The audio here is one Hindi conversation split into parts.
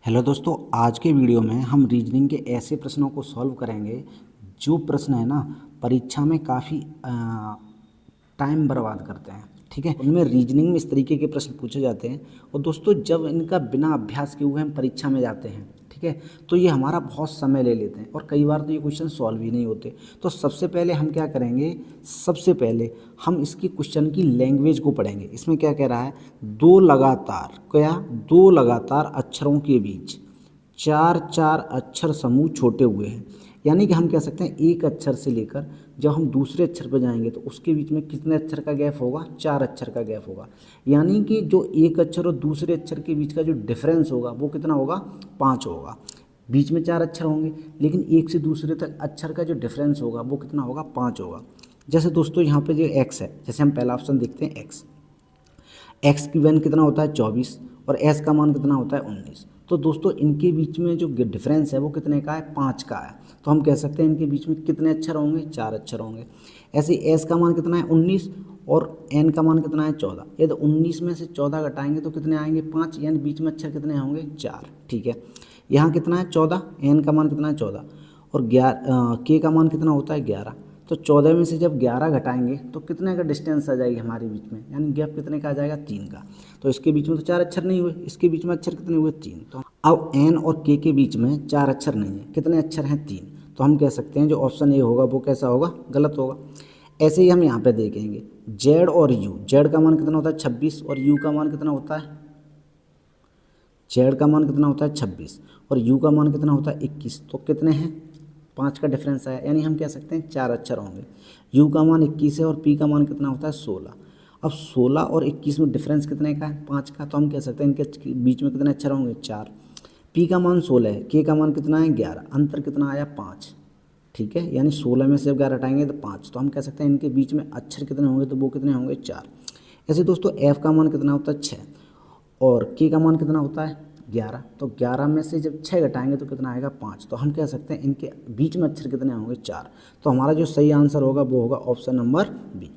हेलो दोस्तों, आज के वीडियो में हम रीजनिंग के ऐसे प्रश्नों को सॉल्व करेंगे जो प्रश्न है ना परीक्षा में काफ़ी टाइम बर्बाद करते हैं। ठीक है, उनमें रीजनिंग में इस तरीके के प्रश्न पूछे जाते हैं और दोस्तों जब इनका बिना अभ्यास के हुए हम परीक्षा में जाते हैं, ठीक है, तो ये हमारा बहुत समय ले लेते हैं और कई बार तो ये क्वेश्चन सॉल्व ही नहीं होते। तो सबसे पहले हम क्या करेंगे, सबसे पहले हम इसकी क्वेश्चन की लैंग्वेज को पढ़ेंगे। इसमें क्या कह रहा है, दो लगातार अक्षरों के बीच चार चार अक्षर समूह छोटे हुए हैं। यानी कि हम कह सकते हैं एक अक्षर से लेकर जब हम दूसरे अक्षर पर जाएंगे तो उसके बीच में कितने अक्षर का गैप होगा, 4 अक्षर का गैप होगा। यानी कि जो एक अक्षर और दूसरे अक्षर के बीच का जो डिफरेंस होगा वो कितना होगा, 5 होगा। बीच में 4 अक्षर होंगे लेकिन एक से दूसरे तक अक्षर का जो डिफरेंस होगा वो कितना होगा, 5 होगा। जैसे दोस्तों यहाँ पे जो एक्स है, जैसे हम पहला ऑप्शन देखते हैं एक्स की वैल्यू कितना होता है 24 और एस का मान कितना होता है 19। तो दोस्तों इनके बीच में जो डिफरेंस है वो कितने का है, 5 का है। तो हम कह सकते हैं इनके बीच में कितने अक्षर होंगे, 4 अक्षर होंगे। ऐसे एस का मान कितना है 19 और एन का मान कितना है 14। यदि 19 में से 14 घटाएंगे तो कितने आएंगे, 5, यानी बीच में अक्षर कितने होंगे, 4। ठीक है, यहाँ कितना है 14, एन का मान कितना है 14 और के का मान कितना होता है 11। तो 14 में से जब 11 घटाएंगे तो कितने का डिस्टेंस आ जाएगी हमारे बीच में, यानी गैप कितने का आ जाएगा, 3 का। तो इसके बीच में तो 4 अक्षर नहीं हुए, इसके बीच में अक्षर कितने हुए, 3। तो अब एन और के बीच में 4 अक्षर नहीं है, कितने अक्षर हैं, 3। तो हम कह सकते हैं जो ऑप्शन ए होगा वो कैसा होगा, गलत होगा। ऐसे ही हम यहाँ पे देखेंगे जेड और यू, जेड का मान कितना होता है 26 और यू का मान कितना होता है, जेड का मान कितना होता है 26 और यू का मान कितना होता है 21। तो कितने हैं, 5 का डिफरेंस आया, यानी हम कह सकते हैं 4 अक्षर होंगे। यू का मान 21 है और पी का मान कितना होता है 16। अब 16 और 21 में डिफरेंस कितने का है, 5 का। तो हम कह सकते हैं इनके बीच में कितने अक्षर होंगे, 4। पी का मान 16 है, के का मान कितना है 11, अंतर कितना आया 5। ठीक है, यानी 16 में से जब 11 हटाएंगे तो 5। तो हम कह सकते हैं इनके बीच में अक्षर कितने होंगे, तो वो कितने होंगे, 4। ऐसे दोस्तों एफ का मान कितना होता है 6 और के का मान कितना होता है 11। तो 11 में से जब 6 घटाएंगे तो कितना आएगा, 5। तो हम कह सकते हैं इनके बीच में अक्षर कितने होंगे, 4। तो हमारा जो सही आंसर होगा वो होगा ऑप्शन नंबर बी।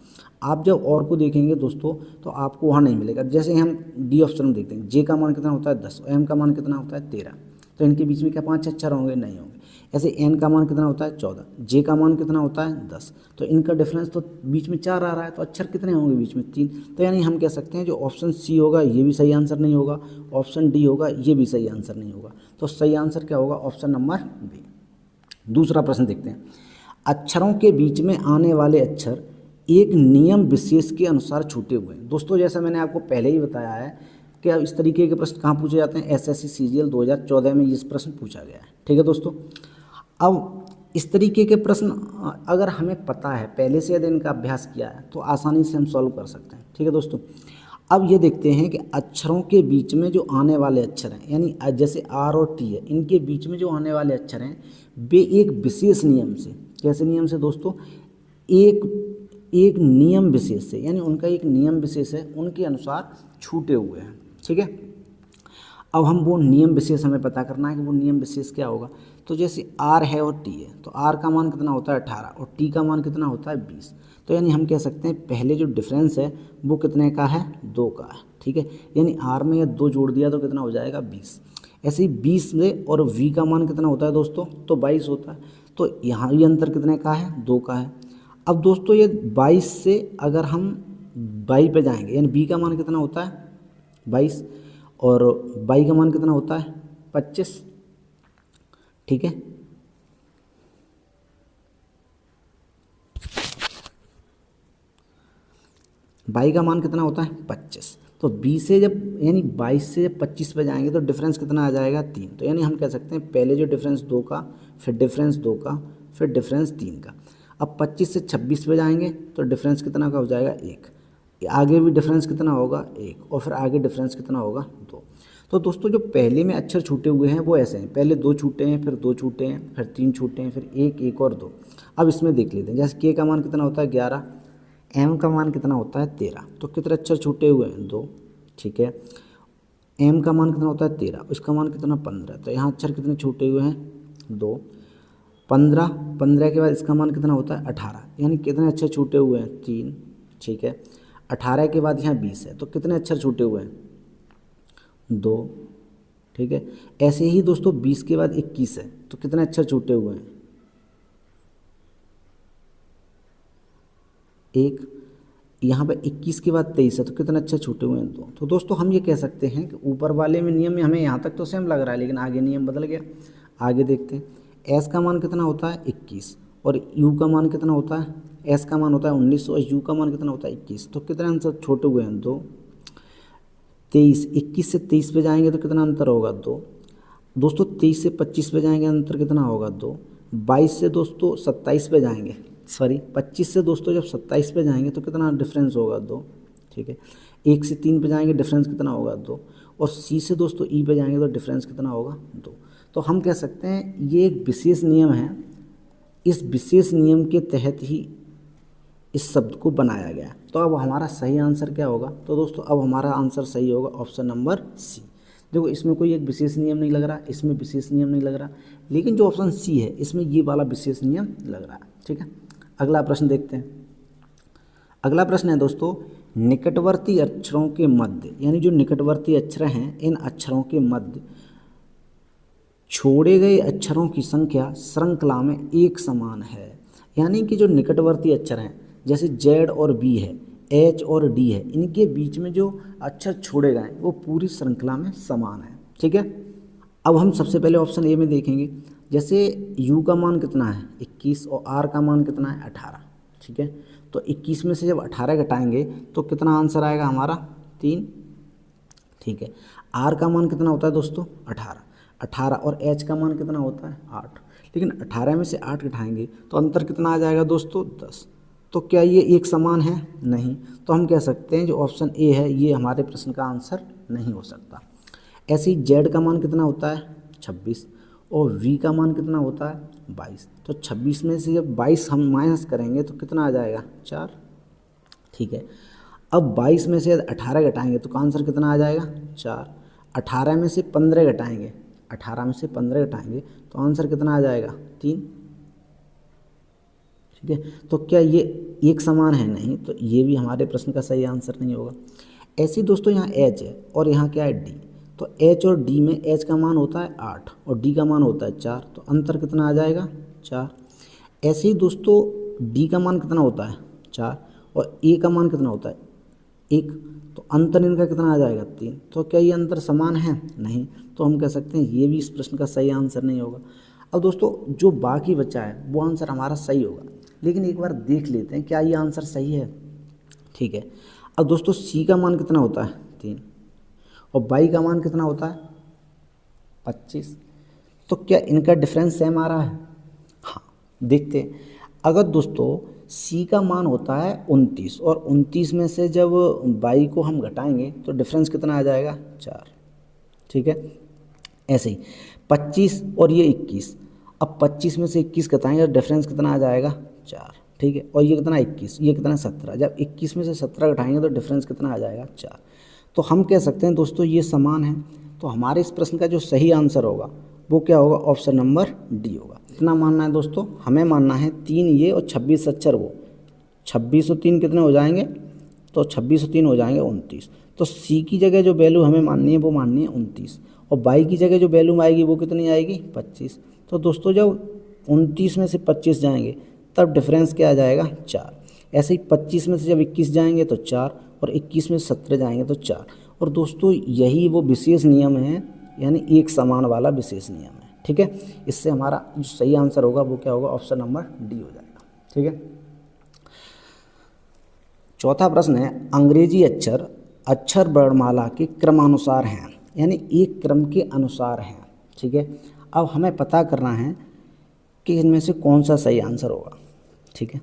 आप जब और को देखेंगे दोस्तों तो आपको वहाँ नहीं मिलेगा। जैसे हम डी ऑप्शन में देखते हैं, जे का मान कितना होता है 10 और एम का मान कितना होता है 13। तो इनके बीच में क्या 5 अक्षर होंगे, नहीं होंगे। ऐसे एन का मान कितना होता है 14, जे का मान कितना होता है 10। तो इनका डिफरेंस तो बीच में 4 आ रहा है, तो अक्षर कितने होंगे बीच में, 3। तो यानी हम कह सकते हैं जो ऑप्शन सी होगा ये भी सही आंसर नहीं होगा, ऑप्शन डी होगा ये भी सही आंसर नहीं होगा। तो सही आंसर क्या होगा, ऑप्शन नंबर बी। दूसरा प्रश्न देखते हैं, अक्षरों के बीच में आने वाले अक्षर एक नियम विशेष के अनुसार छूटे हुए हैं। दोस्तों जैसा मैंने आपको पहले ही बताया है कि इस तरीके के प्रश्न कहाँ पूछे जाते हैं, एसएससी सीजीएल 2014 में ये प्रश्न पूछा गया है। ठीक है दोस्तों, अब इस तरीके के प्रश्न अगर हमें पता है पहले से, यदि इनका अभ्यास किया है तो आसानी से हम सॉल्व कर सकते हैं। ठीक है दोस्तों, अब ये देखते हैं कि अक्षरों के बीच में जो आने वाले अक्षर हैं, यानी जैसे आर और टी है, इनके बीच में जो आने वाले अक्षर हैं वे एक विशेष नियम से, कैसे नियम से दोस्तों, एक नियम विशेष से, यानी उनका एक नियम विशेष है, उनके अनुसार छूटे हुए हैं। ठीक है, अब हम वो नियम विशेष हमें पता करना है कि वो नियम विशेष क्या होगा। तो जैसे आर है और टी है, तो आर का मान कितना होता है 18 और टी का मान कितना होता है 20। तो यानी हम कह सकते हैं पहले जो डिफरेंस है वो कितने का है, 2 का है। ठीक है, यानी आर में 2 जोड़ दिया तो कितना हो जाएगा 20। ऐसे ही 20 में और वी का मान कितना होता है दोस्तों, तो 22 होता है। तो यहाँ ये अंतर कितने का है, 2 का है। अब दोस्तों ये 22 से अगर हम 22 पे जाएंगे, यानी बी का मान कितना होता है 22 और बाई का मान कितना होता है 25। ठीक है, बाई का मान कितना होता है 25। तो 20 से जब, यानी 22 से जब 25 पे जाएंगे तो डिफरेंस कितना आ जाएगा 3। तो यानी हम कह सकते हैं पहले जो डिफरेंस 2 का, फिर डिफरेंस 2 का, फिर डिफरेंस 3 का। अब 25 से 26 पे जाएंगे तो डिफरेंस कितना का हो जाएगा 1। आगे भी डिफरेंस कितना होगा 1 और फिर आगे डिफरेंस कितना होगा 2। तो दोस्तों जो पहले में अक्षर छूटे हुए हैं वो ऐसे हैं, पहले 2 छूटे हैं, फिर 2 छूटे हैं, फिर 3 छूटे हैं, फिर 1 और 2। अब इसमें देख लेते हैं, जैसे के का मान कितना होता है 11, एम का मान कितना होता है 13। तो कितने अक्षर छूटे हुए हैं 2। ठीक है, एम का मान कितना होता है 13, इसका मान कितना 15। तो यहाँ अक्षर कितने छूटे हुए हैं 2। 15 के बाद इसका मान कितना होता है 18, यानी कितने अक्षर छूटे हुए हैं 3। ठीक है, 18 के बाद यहाँ 20 है, तो कितने अक्षर छूटे हुए हैं 2। ठीक है। ऐसे ही दोस्तों 20 के बाद 21 है, तो कितने अक्षर छूटे हुए हैं? एक। यहाँ पे 21 के बाद 23 है, तो कितने अक्षर छूटे हुए हैं? 2। तो दोस्तों हम ये कह सकते हैं कि ऊपर वाले में नियम में हमें यहाँ तक तो सेम लग रहा है, लेकिन आगे नियम बदल गया। आगे देखते हैं। एस का मान कितना होता है? 21। और यू का मान कितना होता है? एस का मान होता है 19 और यू का मान कितना होता है? 21। तो कितने आंसर छोटे हुए हैं? 2। 23, 21 से 23 पे जाएंगे तो कितना अंतर होगा? 2। दोस्तों 23 से 25 पे जाएंगे, अंतर कितना होगा? 2। 22 से दोस्तों 27 पे जाएंगे, सॉरी 25 से दोस्तों जब 27 पे जाएंगे तो कितना डिफरेंस होगा? 2। ठीक है। 1 से 3 पे जाएंगे, डिफरेंस कितना होगा? 2। और सी से दोस्तों ई पे जाएंगे तो डिफरेंस कितना होगा? 2। तो हम कह सकते हैं ये एक विशेष नियम है, इस विशेष नियम के तहत ही इस शब्द को बनाया गया। तो अब हमारा सही आंसर क्या होगा? तो दोस्तों अब हमारा आंसर सही होगा ऑप्शन नंबर सी। देखो इसमें कोई एक विशेष नियम नहीं लग रहा, इसमें विशेष नियम नहीं लग रहा, लेकिन जो ऑप्शन सी है इसमें ये वाला विशेष नियम लग रहा है। ठीक है। अगला प्रश्न देखते हैं। अगला प्रश्न है दोस्तों, निकटवर्ती अक्षरों के मध्य, यानी जो निकटवर्ती अक्षर हैं इन अक्षरों के मध्य छोड़े गए अक्षरों की संख्या श्रृंखला में एक समान है। यानी कि जो निकटवर्ती अक्षर हैं जैसे जेड और बी है, एच और डी है, इनके बीच में जो अक्षर छोड़े गए वो पूरी श्रृंखला में समान है। ठीक है। अब हम सबसे पहले ऑप्शन ए में देखेंगे। जैसे यू का मान कितना है? 21 और आर का मान कितना है? 18। ठीक है। तो 21 में से जब 18 घटाएंगे तो कितना आंसर आएगा हमारा? 3। ठीक है। आर का मान कितना होता है दोस्तों? 18 और एच का मान कितना होता है? 8। लेकिन 18 में से 8 घटाएंगे तो अंतर कितना आ जाएगा दोस्तों? 10। तो क्या ये एक समान है? नहीं। तो हम कह सकते हैं जो ऑप्शन ए है ये हमारे प्रश्न का आंसर नहीं हो सकता। ऐसे ही जेड का मान कितना होता है? 26 और वी का मान कितना होता है? 22। तो 26 में से जब 22 हम माइनस करेंगे तो कितना आ जाएगा? 4। ठीक है। अब 22 में से 18 घटाएंगे तो आंसर कितना आ जाएगा? 4। 18 में से 15 घटाएंगे, 18 में से 15 घटाएंगे तो आंसर कितना आ जाएगा? 3। ठीक है। तो क्या ये एक समान है? नहीं। तो ये भी हमारे प्रश्न का सही आंसर नहीं होगा। ऐसे ही दोस्तों यहाँ एच है और यहाँ क्या है? डी। तो एच और डी में एच का मान होता है 8 और डी का मान होता है 4, तो अंतर कितना आ जाएगा? 4। ऐसे ही दोस्तों डी का मान कितना होता है? 4 और ए का मान कितना होता है? 1, तो अंतर इनका कितना आ जाएगा? 3। तो क्या ये अंतर समान है? नहीं। तो हम कह सकते हैं ये भी इस प्रश्न का सही आंसर नहीं होगा। अब दोस्तों जो बाकी बचा है वो आंसर हमारा सही होगा, लेकिन एक बार देख लेते हैं क्या ये आंसर सही है। ठीक है। अब दोस्तों सी का मान कितना होता है? 3 और बाई का मान कितना होता है? 25। तो क्या इनका डिफरेंस सेम आ रहा है? हाँ, देखते हैं। अगर दोस्तों सी का मान होता है 29 और 29 में से जब बाई को हम घटाएंगे तो डिफरेंस कितना आ जाएगा? 4। ठीक है। ऐसे ही 25 और ये 21, अब 25 में से 21 घटाएंगे तो डिफरेंस कितना आ जाएगा? 4। ठीक है। और ये कितना? 21, ये कितना? 17। जब 21 में से 17 घटाएंगे तो डिफरेंस कितना आ जाएगा? 4। तो हम कह सकते हैं दोस्तों ये समान है। तो हमारे इस प्रश्न का जो सही आंसर होगा वो क्या होगा? ऑप्शन नंबर डी होगा। इतना मानना है दोस्तों, हमें मानना है 3 ये और 26 अक्षर वो। 26 और 3 कितने हो जाएंगे? तो 26 और 3 हो जाएंगे 29। तो सी की जगह जो वैल्यू हमें माननी है वो माननी है 29 और बाई की जगह जो वैल्यू आएगी वो कितनी आएगी? 25। तो दोस्तों जब 29 में से 25 जाएंगे तब डिफरेंस क्या आ जाएगा? 4। ऐसे ही 25 में से जब 21 जाएंगे तो 4 और 21 में से 17 जाएंगे तो 4। और दोस्तों यही वो विशेष नियम है, यानी एक समान वाला विशेष नियम है। ठीक है। इससे हमारा जो सही आंसर होगा वो क्या होगा? ऑप्शन नंबर डी हो जाएगा। ठीक है। चौथा प्रश्न है, अंग्रेजी अक्षर अक्षर वर्णमाला के क्रमानुसार हैं, यानी एक क्रम के अनुसार हैं। ठीक है। अब हमें पता करना है कि इनमें से कौन सा सही आंसर होगा। ठीक है।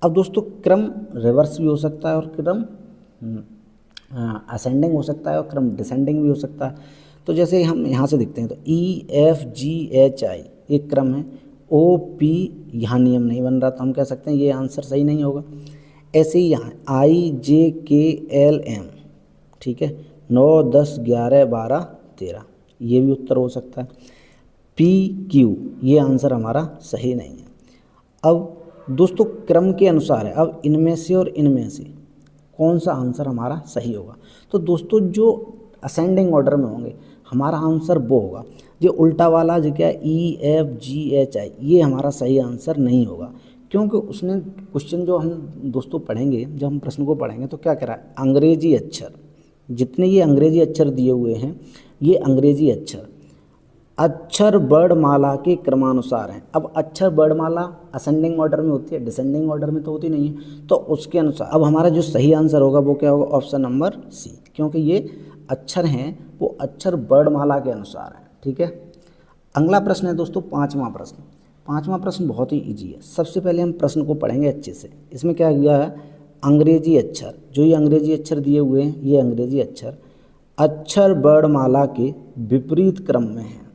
अब दोस्तों क्रम रिवर्स भी हो सकता है और क्रम असेंडिंग हो सकता है और क्रम डिसेंडिंग भी हो सकता है। तो जैसे हम यहाँ से देखते हैं तो E F G H I एक क्रम है, ओ पी यहाँ नियम नहीं बन रहा, तो हम कह सकते हैं ये आंसर सही नहीं होगा। ऐसे ही यहाँ आई जे के एल एम, ठीक है, 9 10 11 12 13 ये भी उत्तर हो सकता है। पी क्यू ये आंसर हमारा सही नहीं है। अब दोस्तों क्रम के अनुसार है, अब इनमें से और इनमें से कौन सा आंसर हमारा सही होगा। तो दोस्तों जो असेंडिंग ऑर्डर में होंगे हमारा आंसर वो होगा। ये उल्टा वाला जो क्या EFGHI ये हमारा सही आंसर नहीं होगा, क्योंकि उसने क्वेश्चन जो हम दोस्तों पढ़ेंगे, जब हम प्रश्न को पढ़ेंगे तो क्या कह रहा है, अंग्रेजी अक्षर, जितने ये अंग्रेजी अक्षर दिए हुए हैं ये अंग्रेजी अक्षर वर्णमाला के क्रमानुसार हैं। अब अक्षर वर्णमाला असेंडिंग ऑर्डर में होती है, डिसेंडिंग ऑर्डर में तो होती नहीं है, तो उसके अनुसार अब हमारा जो सही आंसर होगा वो क्या होगा, ऑप्शन नंबर सी, क्योंकि ये अक्षर हैं वो अक्षर वर्णमाला के अनुसार हैं। ठीक है, अगला प्रश्न है दोस्तों पाँचवा प्रश्न। पाँचवा प्रश्न बहुत ही ईजी है। सबसे पहले हम प्रश्न को पढ़ेंगे अच्छे से। इसमें क्या किया है, अंग्रेजी अक्षर, जो ये अंग्रेजी अक्षर दिए हुए हैं ये अंग्रेजी अक्षर अक्षर वर्णमाला के विपरीत क्रम में हैं।